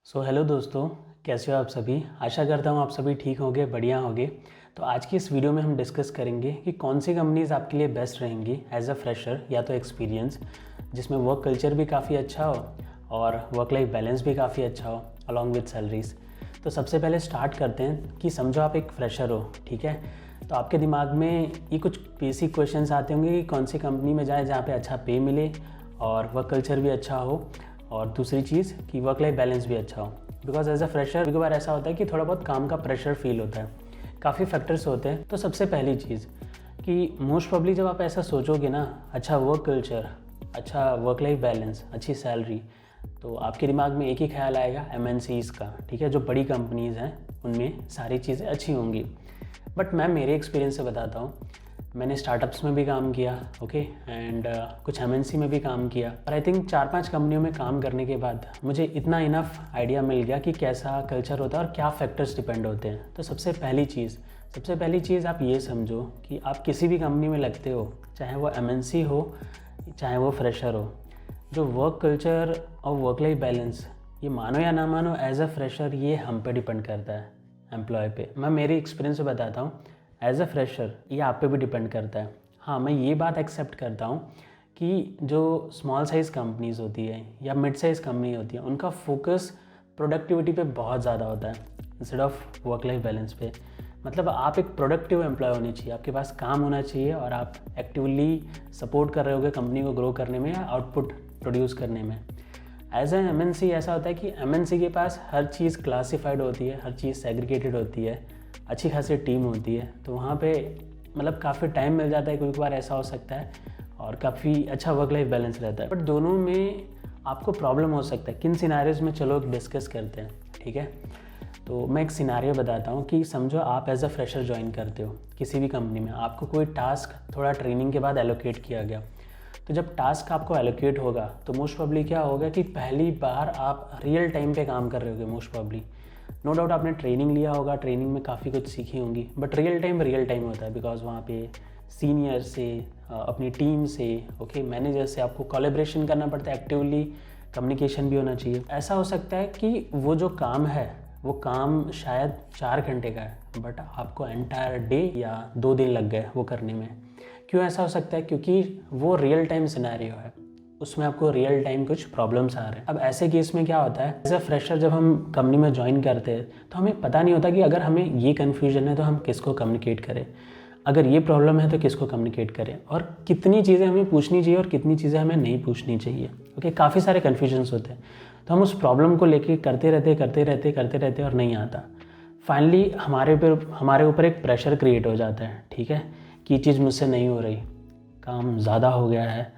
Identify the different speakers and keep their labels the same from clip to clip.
Speaker 1: Hello दोस्तों, कैसे हो आप सभी। आशा करता हूँ आप सभी ठीक होंगे, बढ़िया होंगे। तो आज की इस वीडियो में हम डिस्कस करेंगे कि कौन सी कंपनीज़ आपके लिए बेस्ट रहेंगी एज अ फ्रेशर या तो एक्सपीरियंस, जिसमें वर्क कल्चर भी काफ़ी अच्छा हो और वर्क लाइफ बैलेंस भी काफ़ी अच्छा हो अलॉन्ग विद सैलरीज। तो सबसे पहले स्टार्ट करते हैं कि समझो आप एक फ्रेशर हो, ठीक है। तो आपके दिमाग में ये कुछ बेसिक क्वेश्चंस आते होंगे कि कौन सी कंपनी में जाए जहाँ पे अच्छा पे मिले और वर्क कल्चर भी अच्छा हो, और दूसरी चीज़ कि वर्क लाइफ बैलेंस भी अच्छा हो। बिकॉज एज अ फ्रेशर कई बार ऐसा होता है कि थोड़ा बहुत काम का प्रेशर फील होता है, काफ़ी फैक्टर्स होते हैं। तो सबसे पहली चीज़ कि मोस्ट प्रॉब्ली जब आप ऐसा सोचोगे ना, अच्छा वर्क कल्चर, अच्छा वर्क लाइफ बैलेंस, अच्छी सैलरी, तो आपके दिमाग में एक ही ख्याल आएगा MNCs का, ठीक है। जो बड़ी कंपनीज़ हैं उनमें सारी चीज़ें अच्छी होंगी। बट मैं मेरे एक्सपीरियंस से बताता हूँ, मैंने स्टार्टअप्स में भी काम किया, ओके, एंड कुछ MNC में भी काम किया। और आई थिंक 4-5 कंपनियों में काम करने के बाद मुझे इतना इनफ आइडिया मिल गया कि कैसा कल्चर होता है और क्या फैक्टर्स डिपेंड होते हैं। तो सबसे पहली चीज़ आप ये समझो कि आप किसी भी कंपनी में लगते हो, चाहे वो MNC हो चाहे वो फ्रेशर हो, जो वर्क कल्चर और वर्क लाइफ बैलेंस, ये मानो या ना मानो एज अ फ्रेशर ये हम पे डिपेंड करता है, एम्प्लॉय पे। मैं मेरे एक्सपीरियंस से बताता हूँ, एज अ फ्रेशर ये आप पे भी डिपेंड करता है। हाँ, मैं ये बात एक्सेप्ट करता हूँ कि जो स्मॉल साइज़ कंपनीज़ होती है या मिड साइज़ कंपनी होती है, उनका फोकस प्रोडक्टिविटी पे बहुत ज़्यादा होता है instead of work life balance पे। मतलब आप एक प्रोडक्टिव एम्प्लॉय होनी चाहिए, आपके पास काम होना चाहिए और आप एक्टिवली सपोर्ट कर रहे होगे कंपनी को ग्रो करने में या आउटपुट प्रोड्यूस करने में। एज ए MNC ऐसा होता है कि MNC के पास हर चीज़ क्लासिफाइड होती है, हर चीज़ सेग्रीगेटेड होती है, अच्छी खासी टीम होती है। तो वहाँ पे मतलब काफ़ी टाइम मिल जाता है, कोई बार ऐसा हो सकता है, और काफ़ी अच्छा वर्क लाइफ बैलेंस रहता है। बट दोनों में आपको प्रॉब्लम हो सकता है। किन सिनारियोज़ में, चलो डिस्कस करते हैं, ठीक है। तो मैं एक सिनारियो बताता हूँ कि समझो आप एज अ फ्रेशर ज्वाइन करते हो किसी भी कंपनी में, आपको कोई टास्क थोड़ा ट्रेनिंग के बाद एलोकेट किया गया। तो जब टास्क आपको एलोकेट होगा तो मोस्ट प्रॉब्ली क्या होगा कि पहली बार आप रियल टाइम पे काम कर रहे होगे मोस्ट प्रॉब्ली। नो डाउट आपने ट्रेनिंग लिया होगा, ट्रेनिंग में काफ़ी कुछ सीखी होंगी, बट रियल टाइम होता है। बिकॉज वहाँ पे सीनियर से, अपनी टीम से, ओके, मैनेजर से आपको कोलैबोरेशन करना पड़ता है, एक्टिवली कम्युनिकेशन भी होना चाहिए। ऐसा हो सकता है कि वो जो काम है वो काम शायद 4 घंटे का है, बट आपको एंटायर डे या 2 दिन लग गए वो करने में। क्यों ऐसा हो सकता है? क्योंकि वो रियल टाइम सिनेरियो है, उसमें आपको रियल टाइम कुछ प्रॉब्लम्स आ रहे हैं। अब ऐसे केस में क्या होता है, एज अ फ्रेशर जब हम कंपनी में ज्वाइन करते हैं तो हमें पता नहीं होता कि अगर हमें ये कन्फ्यूजन है तो हम किसको कम्युनिकेट करें, अगर ये प्रॉब्लम है तो किसको कम्युनिकेट करें, और कितनी चीज़ें हमें पूछनी चाहिए और कितनी चीज़ें हमें नहीं पूछनी चाहिए। ओके, काफ़ी सारे कन्फ्यूजन्स होते हैं। तो हम उस प्रॉब्लम को लेके करते रहते और नहीं आता। फाइनली हमारे ऊपर एक प्रेशर क्रिएट हो जाता है, ठीक है, कि ये चीज़ मुझसे नहीं हो रही, काम ज़्यादा हो गया है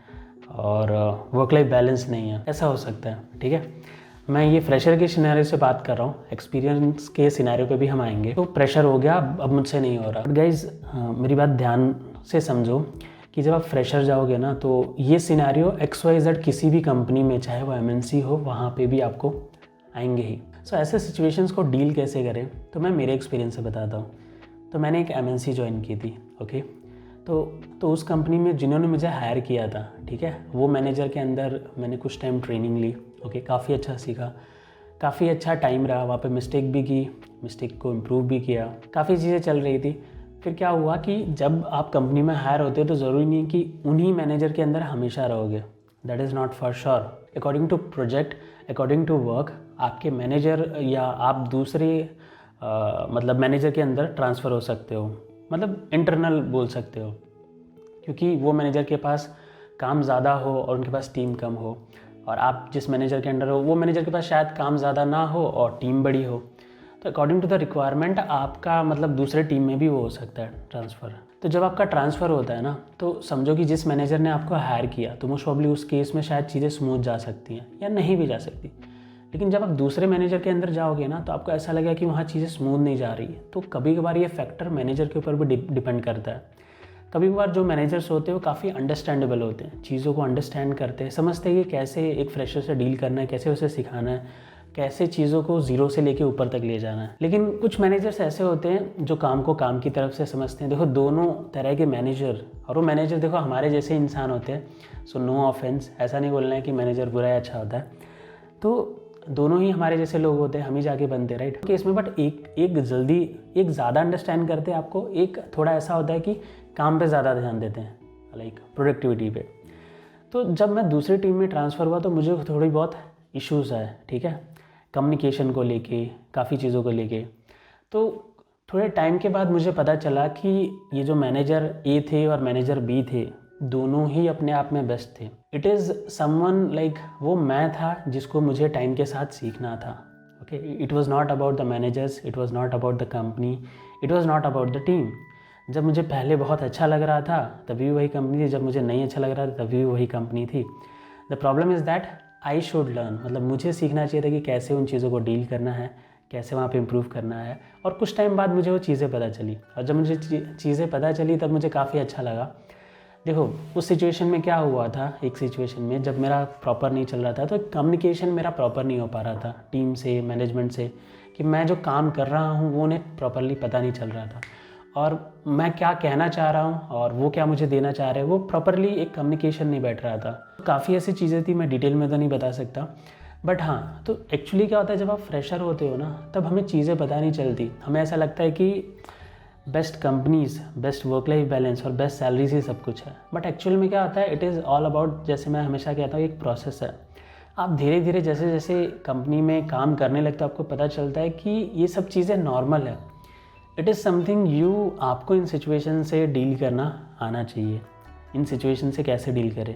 Speaker 1: और वर्क लाइफ बैलेंस नहीं है। ऐसा हो सकता है, ठीक है। मैं ये फ्रेशर के सिनेरियो से बात कर रहा हूँ, एक्सपीरियंस के सिनेरियो पे भी हम आएंगे। तो प्रेशर हो गया, अब मुझसे नहीं हो रहा। बट गाइज, मेरी बात ध्यान से समझो कि जब आप फ्रेशर जाओगे ना, तो ये सिनेरियो XYZ किसी भी कंपनी में, चाहे वो MNC हो, वहाँ पे भी आपको आएंगे ही। सो ऐसे सिचुएशंस को डील कैसे करें, तो मैं मेरे एक्सपीरियंस से बताता हूँ। तो मैंने एक MNC ज्वाइन की थी, ओके। तो उस कंपनी में जिन्होंने मुझे हायर किया था, ठीक है, वो मैनेजर के अंदर मैंने कुछ टाइम ट्रेनिंग ली, ओके, काफ़ी अच्छा सीखा, काफ़ी अच्छा टाइम रहा वहाँ पे। मिस्टेक भी की, मिस्टेक को इम्प्रूव भी किया, काफ़ी चीज़ें चल रही थी। फिर क्या हुआ कि जब आप कंपनी में हायर होते हो तो ज़रूरी नहीं कि उन्हीं मैनेजर के अंदर हमेशा रहोगे, that is not for sure. According to project, according to work, आपके मैनेजर या आप दूसरे मतलब मैनेजर के अंदर ट्रांसफ़र हो सकते हो, मतलब इंटरनल बोल सकते हो, क्योंकि वो मैनेजर के पास काम ज़्यादा हो और उनके पास टीम कम हो, और आप जिस मैनेजर के अंडर हो वो मैनेजर के पास शायद काम ज़्यादा ना हो और टीम बड़ी हो। तो अकॉर्डिंग टू द रिक्वायरमेंट आपका मतलब दूसरे टीम में भी वो हो सकता है ट्रांसफ़र। तो जब आपका ट्रांसफ़र होता है ना, तो समझो कि जिस मैनेजर ने आपको हायर किया, तो मोस्ट प्रॉब्ली उस केस में शायद चीज़ें स्मूथ जा सकती हैं या नहीं भी जा सकती। लेकिन जब आप दूसरे मैनेजर के अंदर जाओगे ना, तो आपको ऐसा लगेगा कि वहाँ चीज़ें स्मूथ नहीं जा रही है। तो कभी कभार ये फैक्टर मैनेजर के ऊपर भी डिपेंड करता है। कभी कभार जो मैनेजर्स होते हैं वो काफ़ी अंडरस्टैंडेबल होते हैं, चीज़ों को अंडरस्टैंड करते हैं, समझते हैं कि कैसे एक फ्रेशर से डील करना है, कैसे उसे सिखाना है, कैसे चीज़ों को ज़ीरो से लेके ऊपर तक ले जाना है। लेकिन कुछ मैनेजर्स ऐसे होते हैं जो काम को काम की तरफ से समझते हैं। देखो, दोनों तरह के मैनेजर, और वो मैनेजर देखो हमारे जैसे इंसान होते हैं। सो नो ऑफेंस, ऐसा नहीं बोलना है कि मैनेजर बुरा या अच्छा होता है। तो दोनों ही हमारे जैसे लोग होते हैं, हम ही जाके बनते हैं, राइट। केस में बट एक ज़्यादा अंडरस्टैंड करते हैं आपको, एक थोड़ा ऐसा होता है कि काम पे ज़्यादा ध्यान देते हैं, लाइक प्रोडक्टिविटी पे। तो जब मैं दूसरी टीम में ट्रांसफ़र हुआ तो मुझे थोड़ी बहुत इश्यूज़ आए, ठीक है, कम्युनिकेशन को लेके, काफ़ी चीज़ों को लेके। तो थोड़े टाइम के बाद मुझे पता चला कि ये जो मैनेजर ए थे और मैनेजर बी थे, दोनों ही अपने आप में बेस्ट थे। इट इज़ समवन लाइक वो मैं था जिसको मुझे टाइम के साथ सीखना था। Okay, it was not about the managers, it was not about the company, it was not about the team. जब मुझे पहले बहुत अच्छा लग रहा था तभी वही कंपनी थी, जब मुझे नहीं अच्छा लग रहा था तभी वही कंपनी थी। The problem is that I should learn, मतलब मुझे सीखना चाहिए था कि कैसे उन चीज़ों को डील करना है, कैसे वहाँ पे इम्प्रूव करना है। और कुछ टाइम बाद मुझे वो चीज़ें पता चली, और जब मुझे चीज़ें पता चली तब मुझे काफ़ी अच्छा लगा। देखो उस सिचुएशन में क्या हुआ था, एक सिचुएशन में जब मेरा प्रॉपर नहीं चल रहा था तो कम्युनिकेशन मेरा प्रॉपर नहीं हो पा रहा था टीम से, मैनेजमेंट से, कि मैं जो काम कर रहा हूँ वो उन्हें प्रॉपरली पता नहीं चल रहा था, और मैं क्या कहना चाह रहा हूँ और वो क्या मुझे देना चाह रहे हैं, वो प्रॉपरली एक कम्युनिकेशन नहीं बैठ रहा था। काफ़ी ऐसी चीज़ें थी, मैं डिटेल में तो नहीं बता सकता, बट हाँ, तो एक्चुअली क्या होता है जब आप फ्रेशर होते हो ना, तब हमें चीज़ें पता नहीं चलती। हमें ऐसा लगता है कि best companies, best work life balance और बेस्ट सैलरीज ही सब कुछ है, बट एक्चुअल में क्या होता है, इट इज़ ऑल अबाउट, जैसे मैं हमेशा कहता हूँ, एक प्रोसेस है। आप धीरे धीरे जैसे जैसे कंपनी में काम करने लगते हो आपको पता चलता है कि ये सब चीज़ें नॉर्मल है। इट इज़ समथिंग आपको इन सिचुएशन से डील करना आना चाहिए। इन सिचुएशन से कैसे डील करें,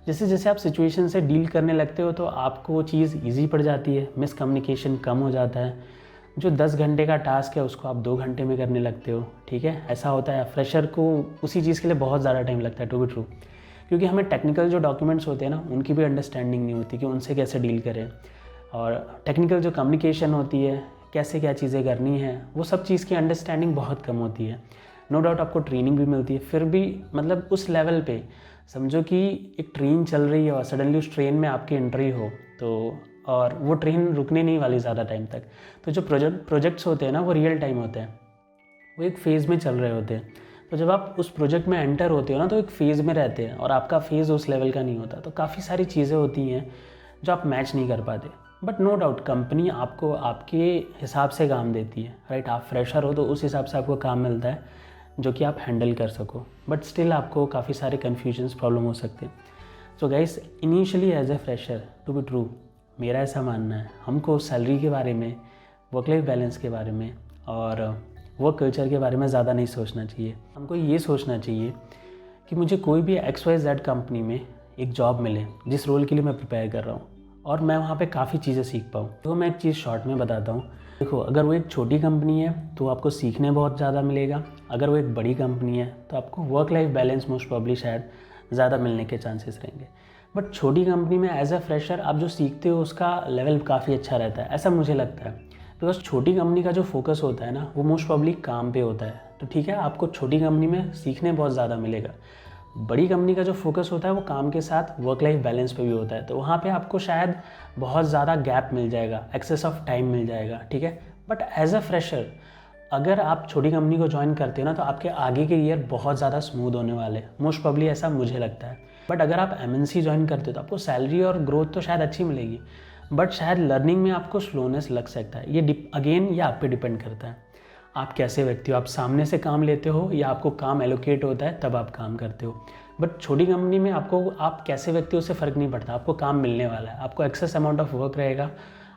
Speaker 1: जैसे जैसे आप सिचुएशन से डील करने लगते हो तो आपको वो चीज़ ईजी पड़ जाती है, मिसकम्युनिकेशन कम हो जाता है। जो 10 घंटे का टास्क है उसको आप 2 घंटे में करने लगते हो, ठीक है। ऐसा होता है, फ्रेशर को उसी चीज़ के लिए बहुत ज़्यादा टाइम लगता है, टू बी ट्रू, क्योंकि हमें टेक्निकल जो डॉक्यूमेंट्स होते हैं ना उनकी भी अंडरस्टैंडिंग नहीं होती कि उनसे कैसे डील करें, और टेक्निकल जो कम्युनिकेशन होती है, कैसे क्या चीज़ें करनी है, वो सब चीज़ की अंडरस्टैंडिंग बहुत कम होती है। नो डाउट आपको ट्रेनिंग भी मिलती है, फिर भी मतलब उस लेवल पे समझो कि एक ट्रेन चल रही है और सडनली उस ट्रेन में आपकी एंट्री हो तो, और वो ट्रेन रुकने नहीं वाली ज़्यादा टाइम तक। तो जो प्रोजेक्ट्स होते हैं ना वो रियल टाइम होते हैं, वो एक फ़ेज़ में चल रहे होते हैं। तो जब आप उस प्रोजेक्ट में एंटर होते हो ना तो एक फ़ेज़ में रहते हैं, और आपका फ़ेज़ उस लेवल का नहीं होता। तो काफ़ी सारी चीज़ें होती हैं जो आप मैच नहीं कर पाते, बट नो डाउट कंपनी आपको आपके हिसाब से काम देती है, राइट। आप फ्रेशर हो तो उस हिसाब से आपको काम मिलता है जो कि आप हैंडल कर सको, बट स्टिल आपको काफ़ी सारे कन्फ्यूजन्स प्रॉब्लम हो सकते हैं। So guys, initially as a fresher, to be true, मेरा ऐसा मानना है, हमको सैलरी के बारे में, वर्क लाइफ बैलेंस के बारे में और वर्क कल्चर के बारे में ज़्यादा नहीं सोचना चाहिए। हमको ये सोचना चाहिए कि मुझे कोई भी XYZ कंपनी में एक जॉब मिले जिस रोल के लिए मैं प्रिपेयर कर रहा हूँ, और मैं वहाँ पे काफ़ी चीज़ें सीख पाऊँ। तो मैं एक चीज़ शॉर्ट में बताता हूँ। देखो, अगर वो एक छोटी कंपनी है तो आपको सीखने बहुत ज़्यादा मिलेगा, अगर वो एक बड़ी कंपनी है तो आपको work life balance most probably शायद ज़्यादा मिलने के चांसेस रहेंगे। बट छोटी कंपनी में एज अ फ्रेशर आप जो सीखते हो उसका लेवल काफ़ी अच्छा रहता है, ऐसा मुझे लगता है। बिकॉज छोटी कंपनी का जो फोकस होता है ना वो मोस्ट प्रॉब्ली काम पे होता है, तो ठीक है, आपको छोटी कंपनी में सीखने बहुत ज़्यादा मिलेगा। बड़ी कंपनी का जो फोकस होता है वो काम के साथ वर्क लाइफ बैलेंस पे भी होता है, तो वहाँ पे आपको शायद बहुत ज़्यादा गैप मिल जाएगा, एक्सेस ऑफ टाइम मिल जाएगा, ठीक है। बट एज अ फ्रेशर अगर आप छोटी कंपनी को ज्वाइन करते हो ना तो आपके आगे के ईयर बहुत ज़्यादा स्मूथ होने वाले हैं, मोस्ट प्रॉब्ली ऐसा मुझे लगता है। बट अगर आप MNC ज्वाइन करते हो तो आपको सैलरी और ग्रोथ तो शायद अच्छी मिलेगी, बट शायद लर्निंग में आपको स्लोनेस लग सकता है। ये अगेन ये आप पे डिपेंड करता है, आप कैसे व्यक्ति हो, आप सामने से काम लेते हो या आपको काम एलोकेट होता है तब आप काम करते हो। बट छोटी कंपनी में आपको आप कैसे व्यक्ति हो उससे फ़र्क नहीं पड़ता, आपको काम मिलने वाला है, आपको एक्सेस अमाउंट ऑफ वर्क रहेगा,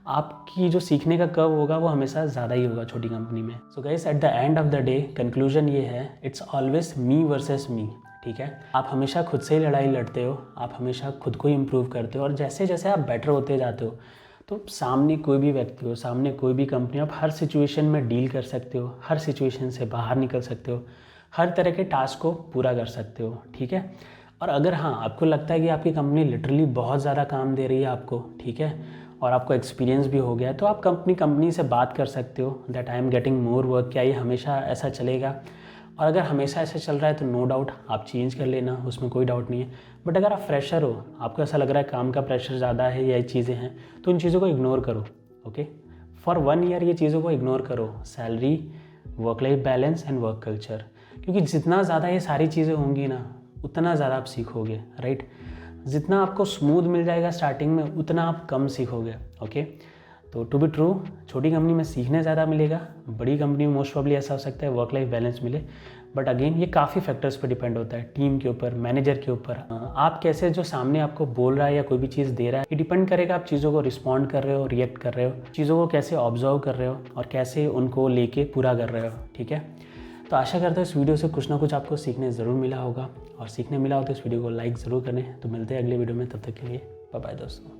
Speaker 1: आपकी जो सीखने का कर्व होगा वो हमेशा ज़्यादा ही होगा छोटी कंपनी में। So guys, at the end of the day conclusion ये है, इट्स ऑलवेज मी वर्सेस मी, ठीक है। आप हमेशा खुद से ही लड़ाई लड़ते हो, आप हमेशा खुद को इम्प्रूव करते हो, और जैसे जैसे आप बेटर होते जाते हो तो सामने कोई भी व्यक्ति हो, सामने कोई भी कंपनी, आप हर सिचुएशन में डील कर सकते हो, हर सिचुएशन से बाहर निकल सकते हो, हर तरह के टास्क को पूरा कर सकते हो, ठीक है। और अगर हाँ आपको लगता है कि आपकी कंपनी लिटरली बहुत ज़्यादा काम दे रही है आपको, ठीक है, और आपको एक्सपीरियंस भी हो गया है, तो आप कंपनी से बात कर सकते हो that I am getting more work, क्या ये हमेशा ऐसा चलेगा। और अगर हमेशा ऐसे चल रहा है तो नो डाउट आप चेंज कर लेना, उसमें कोई डाउट नहीं है। बट अगर आप फ्रेशर हो, आपको ऐसा लग रहा है काम का प्रेशर ज़्यादा है या ये चीज़ें हैं, तो उन चीज़ों को इग्नोर करो, ओके। फॉर 1 ईयर ये चीज़ों को इग्नोर करो, salary, work life balance and work culture, क्योंकि जितना ज़्यादा ये सारी चीज़ें होंगी ना उतना ज़्यादा आप सीखोगे, राइट। जितना आपको स्मूथ मिल जाएगा स्टार्टिंग में उतना आप कम सीखोगे, ओके। तो टू बी ट्रू, छोटी कंपनी में सीखने ज़्यादा मिलेगा, बड़ी कंपनी में मोस्ट प्रॉब्ली ऐसा हो सकता है वर्क लाइफ बैलेंस मिले। बट अगेन ये काफ़ी फैक्टर्स पर डिपेंड होता है, टीम के ऊपर, मैनेजर के ऊपर। आप कैसे जो सामने आपको बोल रहा है या कोई भी चीज़ दे रहा है, ये डिपेंड करेगा आप चीज़ों को रिस्पॉन्ड कर रहे हो, रिएक्ट कर रहे हो, चीज़ों को कैसे ऑब्जर्व कर रहे हो और कैसे उनको लेके पूरा कर रहे हो। ठीक है, तो आशा करता हूँ इस वीडियो से कुछ ना कुछ आपको सीखने ज़रूर मिला होगा, और सीखने मिला हो तो इस वीडियो को लाइक ज़रूर करें। तो मिलते हैं अगले वीडियो में, तब तक के लिए बाय बाय दोस्तों।